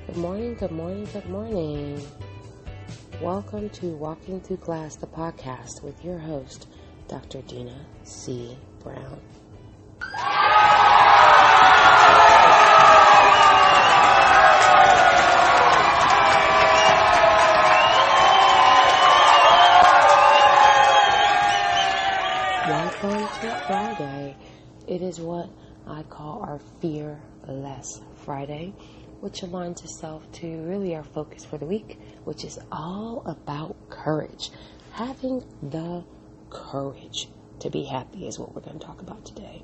Good morning, good morning, good morning. Welcome to Walking Through Glass, the podcast with your host, Dr. Dina C. Brown. Welcome to Friday. It is what I call our Fearless Friday, which aligns itself to really our focus for the week, which is all about courage. Having the courage to be happy is what we're going to talk about today.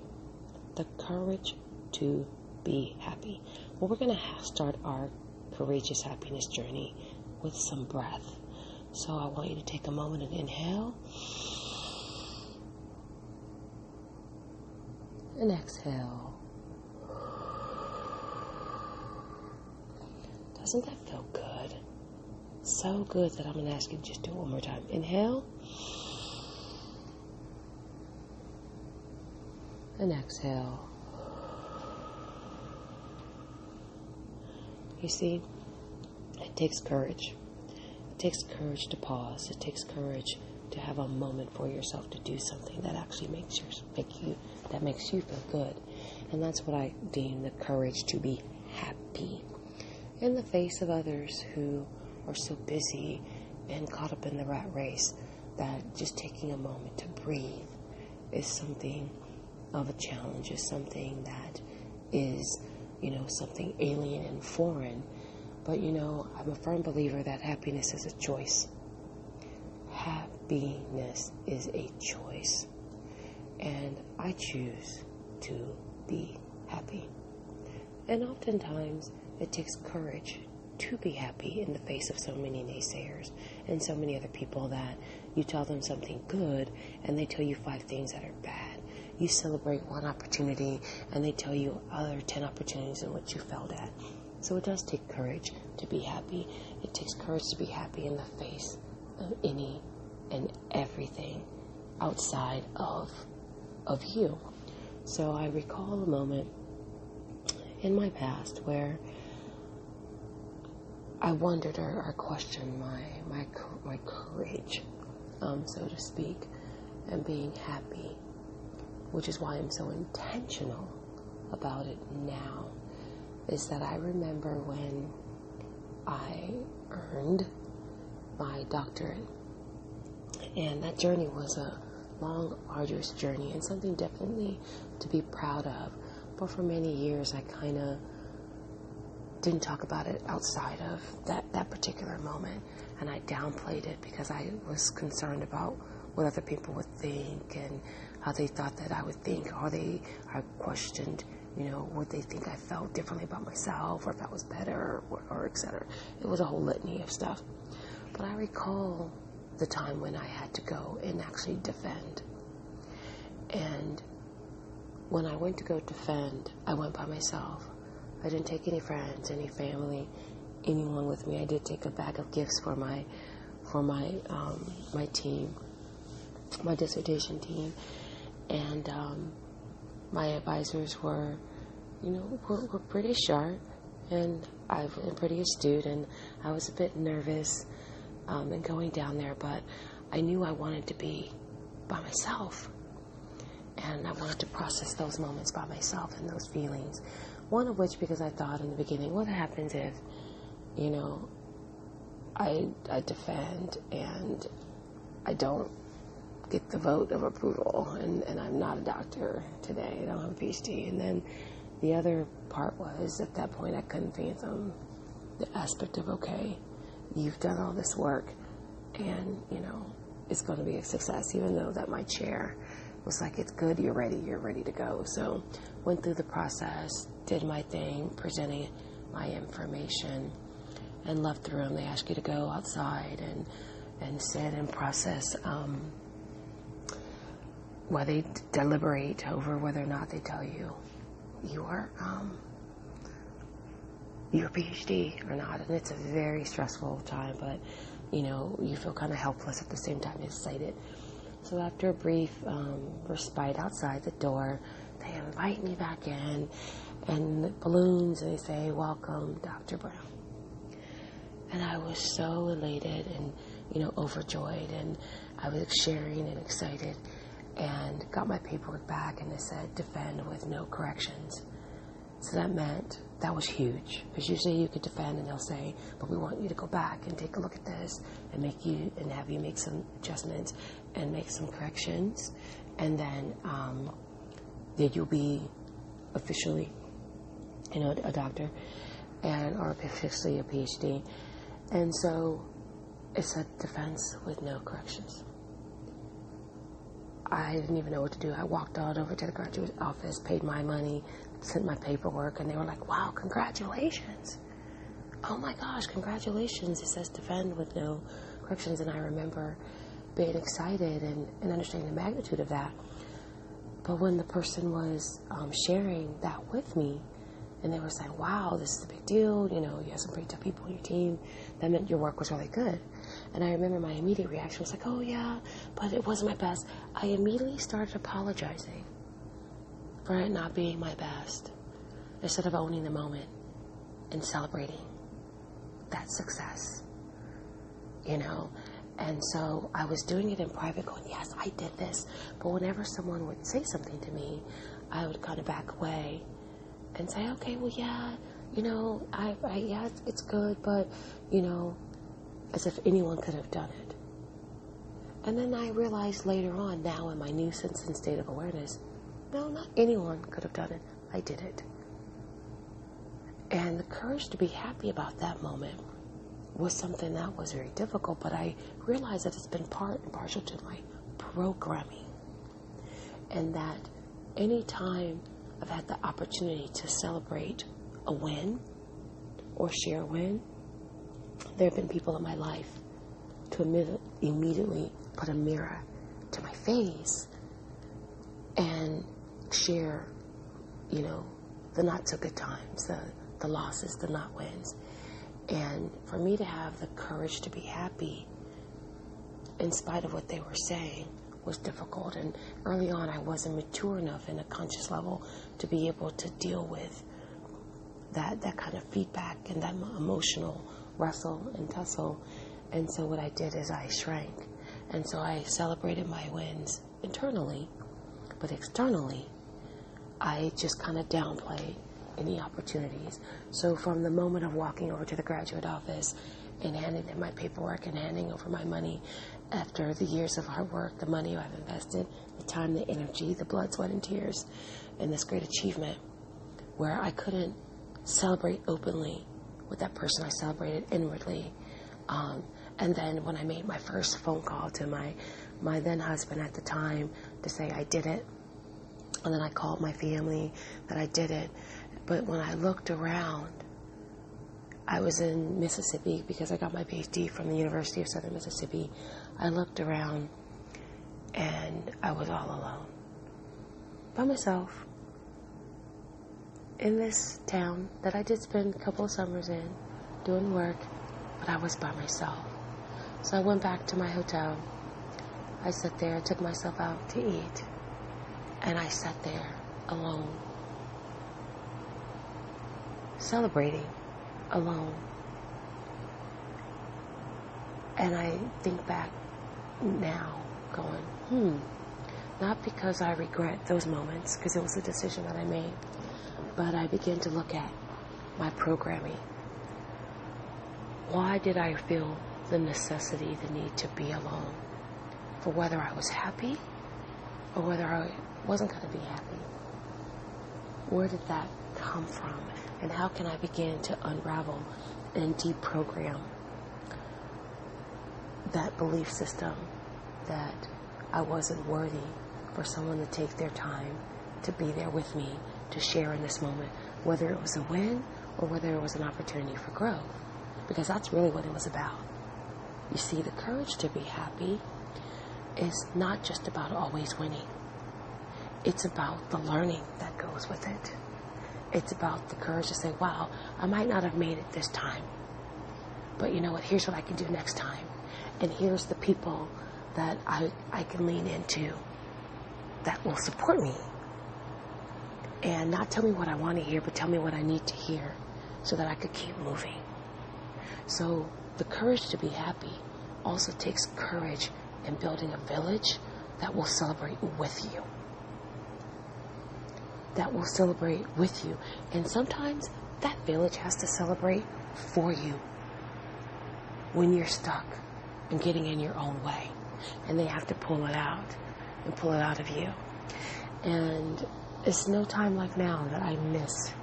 The courage to be happy. Well, we're going to start our courageous happiness journey with some breath. So I want you to take a moment and inhale and exhale. Doesn't that feel good? So good that I'm going to ask you to just do it one more time. Inhale. And exhale. You see, it takes courage. It takes courage to pause. It takes courage to have a moment for yourself to do something that actually makes you feel good. And that's what I deem the courage to be happy. In the face of others who are so busy and caught up in the rat race that just taking a moment to breathe is something of a challenge, is something that is, something alien and foreign. But, I'm a firm believer that happiness is a choice. Happiness is a choice. And I choose to be happy. And oftentimes, it takes courage to be happy in the face of so many naysayers and so many other people that you tell them something good and they tell you 5 things that are bad. You celebrate one opportunity and they tell you other 10 opportunities in which you failed at. So it does take courage to be happy. It takes courage to be happy in the face of any and everything outside of you. So I recall a moment in my past where I wondered or questioned my courage, so to speak, and being happy, which is why I'm so intentional about it now, is that I remember when I earned my doctorate, and that journey was a long, arduous journey and something definitely to be proud of. But for many years, I kind of didn't talk about it outside of that particular moment, and I downplayed it because I was concerned about what other people would think and how they thought that I would think, or I questioned, would they think I felt differently about myself, or if I was better, or et cetera. It was a whole litany of stuff. But I recall the time when I had to go and actually defend. And when I went to go defend, I went by myself. I didn't take any friends, any family, anyone with me. I did take a bag of gifts for my team, my dissertation team, and my advisors were pretty sharp, and I've been pretty astute, and I was a bit nervous in going down there, but I knew I wanted to be by myself, and I wanted to process those moments by myself and those feelings. One of which, because I thought in the beginning, what happens if, I defend and I don't get the vote of approval, and I'm not a doctor today, I don't have a PhD. And then the other part was, at that point, I couldn't fathom the aspect of, okay, you've done all this work, and, it's going to be a success, even though that my chair was like, it's good, you're ready to go. So went through the process, did my thing, presenting my information, and left the room. They ask you to go outside and sit and process, while they deliberate over whether or not they tell you your PhD or not. And it's a very stressful time, but you feel kind of helpless at the same time, excited. So after a brief respite outside the door, they invite me back in, and balloons, and they say, "Welcome, Dr. Brown." And I was so elated and, overjoyed, and I was sharing and excited, and got my paperwork back, and it said defend with no corrections. So that meant that was huge, because usually you could defend and they'll say, but we want you to go back and take a look at this and have you make some adjustments and make some corrections, and then you'll be officially, a doctor or officially a PhD. And so it said defense with no corrections. I didn't even know what to do. I walked out over to the graduate office, paid my money, sent my paperwork, and they were like, wow, congratulations. Oh my gosh, congratulations. It says defend with no corrections. And I remember being excited and understanding the magnitude of that. But when the person was sharing that with me, and they were saying, wow, this is a big deal, you have some pretty tough people on your team, that meant your work was really good. And I remember my immediate reaction was like, oh yeah, but it wasn't my best. I immediately started apologizing for it not being my best, instead of owning the moment and celebrating that success, And so I was doing it in private, going, yes, I did this. But whenever someone would say something to me, I would kind of back away and say, okay, well, yeah, yeah, it's good, but, as if anyone could have done it. And then I realized later on, now in my new sense and state of awareness, no, not anyone could have done it. I did it. And the courage to be happy about that moment was something that was very difficult, but I realized that it's been part and parcel to my programming. And that any time I've had the opportunity to celebrate a win or share a win, there have been people in my life to immediately put a mirror to my face and share, the not so good times, the losses, the not wins. And for me to have the courage to be happy in spite of what they were saying was difficult. And early on, I wasn't mature enough in a conscious level to be able to deal with that kind of feedback and that emotional wrestle and tussle. And so what I did is I shrank. And so I celebrated my wins internally, but externally, I just kind of downplayed any opportunities. So from the moment of walking over to the graduate office and handing in my paperwork and handing over my money, after the years of hard work, the money I've invested, the time, the energy, the blood, sweat, and tears, and this great achievement, where I couldn't celebrate openly with that person, I celebrated inwardly. And then when I made my first phone call to my then husband at the time to say I did it, and then I called my family that I did it. But when I looked around, I was in Mississippi because I got my PhD from the University of Southern Mississippi. I looked around and I was all alone, by myself, in this town that I did spend a couple of summers in doing work, but I was by myself. So I went back to my hotel. I sat there, took myself out to eat, and I sat there alone, celebrating alone. And I think back now going, not because I regret those moments, because it was a decision that I made, but I began to look at my programming. Why did I feel the necessity, the need to be alone? For whether I was happy or whether I wasn't going to be happy. Where did that come from? And how can I begin to unravel and deprogram that belief system that I wasn't worthy for someone to take their time to be there with me, to share in this moment, whether it was a win or whether it was an opportunity for growth. Because that's really what it was about. You see, the courage to be happy is not just about always winning. It's about the learning that goes with it. It's about the courage to say, wow, I might not have made it this time, but you know what, here's what I can do next time. And here's the people that I can lean into that will support me. And not tell me what I want to hear, but tell me what I need to hear so that I could keep moving. So the courage to be happy also takes courage in building a village that will celebrate with you. That will celebrate with you. And sometimes that village has to celebrate for you when you're stuck and getting in your own way. And they have to pull it out and pull it out of you. And it's no time like now that I miss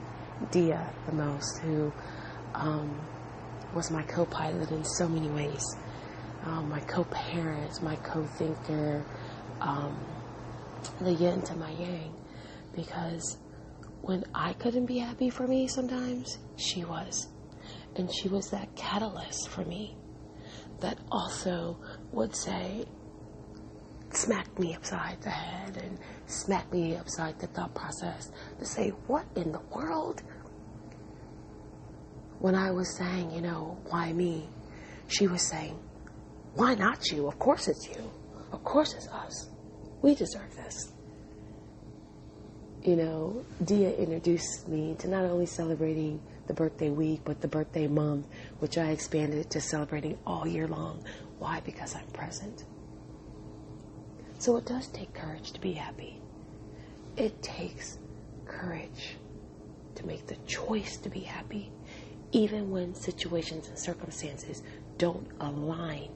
Dia the most, who was my co-pilot in so many ways. My co-parent, my co-thinker, the yin to my yang. Because when I couldn't be happy for me sometimes, she was. And she was that catalyst for me that also would say, smack me upside the head and smack me upside the thought process to say, what in the world? When I was saying, why me? She was saying, why not you? Of course it's you. Of course it's us. We deserve this. Dia introduced me to not only celebrating the birthday week, but the birthday month, which I expanded to celebrating all year long. Why? Because I'm present. So it does take courage to be happy. It takes courage to make the choice to be happy, even when situations and circumstances don't align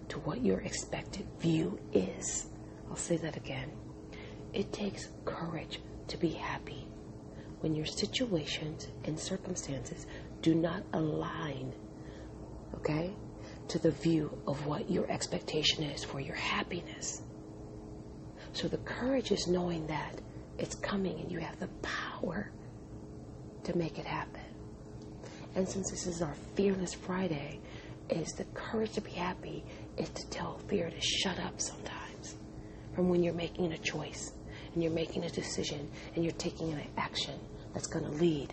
to what your expected view is. I'll say that again. It takes courage to be happy when your situations and circumstances do not align, to the view of what your expectation is for your happiness. So the courage is knowing that it's coming and you have the power to make it happen. And since this is our Fearless Friday, is the courage to be happy is to tell fear to shut up sometimes from when you're making a choice and you're making a decision and you're taking an action that's going to lead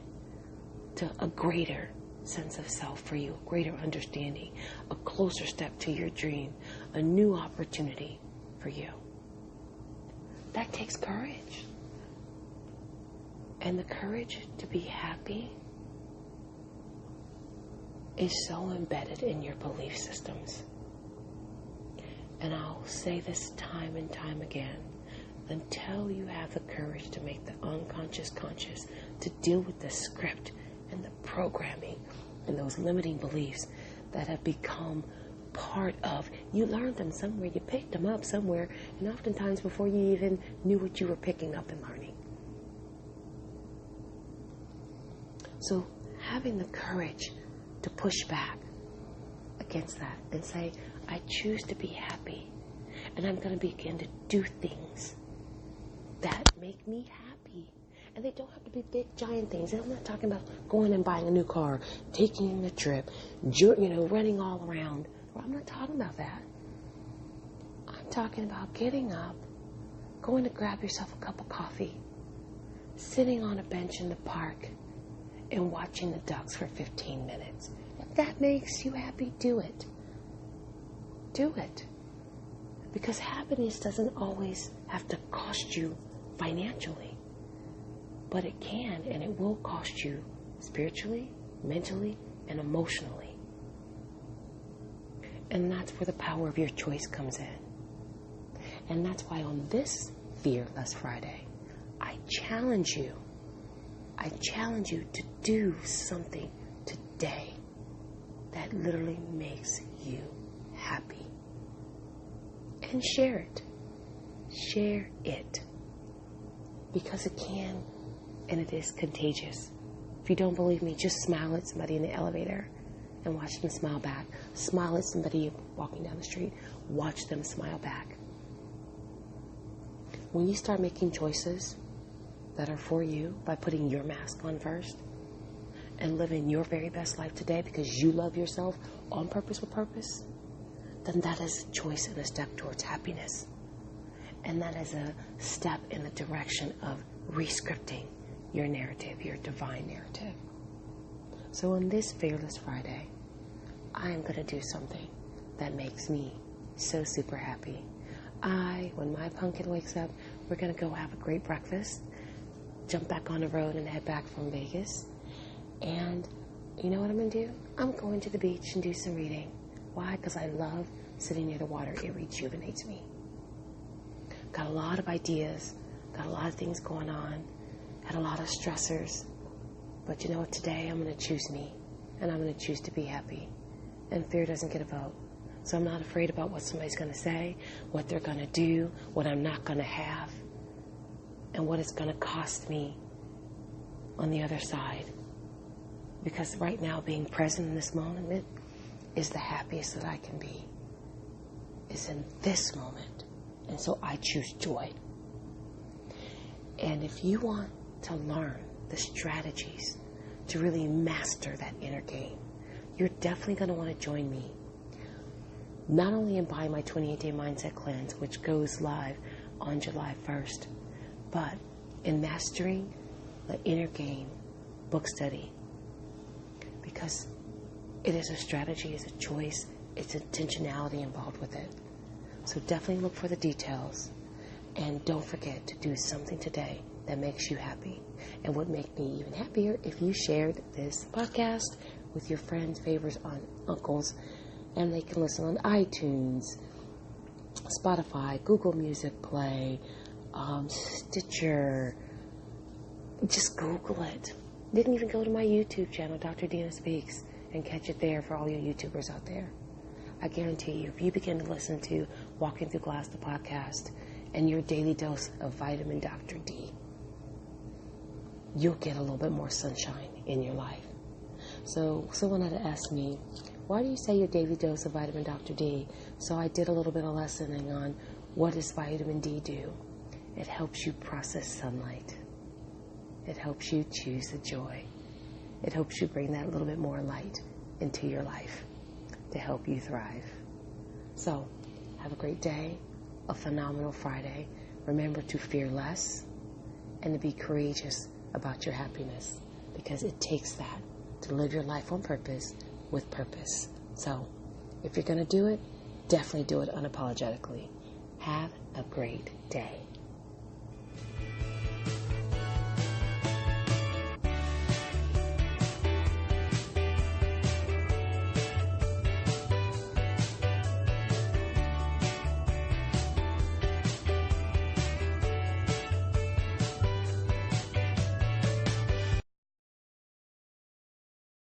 to a greater sense of self for you, a greater understanding, a closer step to your dream, a new opportunity for you. That takes courage. And the courage to be happy is so embedded in your belief systems. And I'll say this time and time again, until you have the courage to make the unconscious conscious, to deal with the script and the programming and those limiting beliefs that have become part of, you learned them somewhere, you picked them up somewhere, and oftentimes before you even knew what you were picking up and learning. So having the courage to push back against that and say, I choose to be happy, and I'm going to begin to do things that make me happy. And they don't have to be big, giant things. I'm not talking about going and buying a new car, taking a trip, running all around. I'm not talking about that. I'm talking about getting up, going to grab yourself a cup of coffee, sitting on a bench in the park, and watching the ducks for 15 minutes. If that makes you happy, do it. Do it. Because happiness doesn't always have to cost you financially. But it can, and it will cost you spiritually, mentally, and emotionally. And that's where the power of your choice comes in. And that's why on this Fearless Friday, I challenge you to do something today that literally makes you happy. And share it. Share it. Because it can, and it is contagious. If you don't believe me, just smile at somebody in the elevator and watch them smile back. Smile at somebody walking down the street. Watch them smile back. When you start making choices that are for you by putting your mask on first and living your very best life today because you love yourself on purpose with purpose, then that is a choice and a step towards happiness. And that is a step in the direction of re-scripting your narrative, your divine narrative. So on this Fearless Friday, I am going to do something that makes me so super happy. When my pumpkin wakes up, we're going to go have a great breakfast, jump back on the road and head back from Vegas. And you know what I'm going to do? I'm going to the beach and do some reading. Why? Because I love sitting near the water. It rejuvenates me. Got a lot of ideas. Got a lot of things going on. Had a lot of stressors. But you know what? Today I'm going to choose me. And I'm going to choose to be happy. And fear doesn't get a vote. So I'm not afraid about what somebody's going to say, what they're going to do, what I'm not going to have, and what it's going to cost me on the other side. Because right now, being present in this moment is the happiest that I can be. Is in this moment. And so I choose joy. And if you want to learn the strategies to really master that inner game, you're definitely going to want to join me. Not only in buying my 28-day mindset cleanse, which goes live on July 1st, but in mastering the inner game book study. Because it is a strategy, it's a choice, it's intentionality involved with it. So definitely look for the details. And don't forget to do something today that makes you happy. And would make me even happier if you shared this podcast with your friends, favorites, uncles, and they can listen on iTunes, Spotify, Google Music Play, Stitcher. Just Google it. Didn't even go to my YouTube channel, Dr. Dina Speaks, and catch it there for all your YouTubers out there. I guarantee you, if you begin to listen to Walking Through Glass, the podcast, and your daily dose of vitamin Dr. D, you'll get a little bit more sunshine in your life. So someone had to ask me, why do you say your daily dose of vitamin Dr. D? So I did a little bit of lessoning on what does vitamin D do. It helps you process sunlight. It helps you choose the joy. It helps you bring that little bit more light into your life to help you thrive. So have a great day, a phenomenal Friday. Remember to fear less and to be courageous about your happiness, because it takes that to live your life on purpose with purpose. So if you're going to do it, definitely do it unapologetically. Have a great day.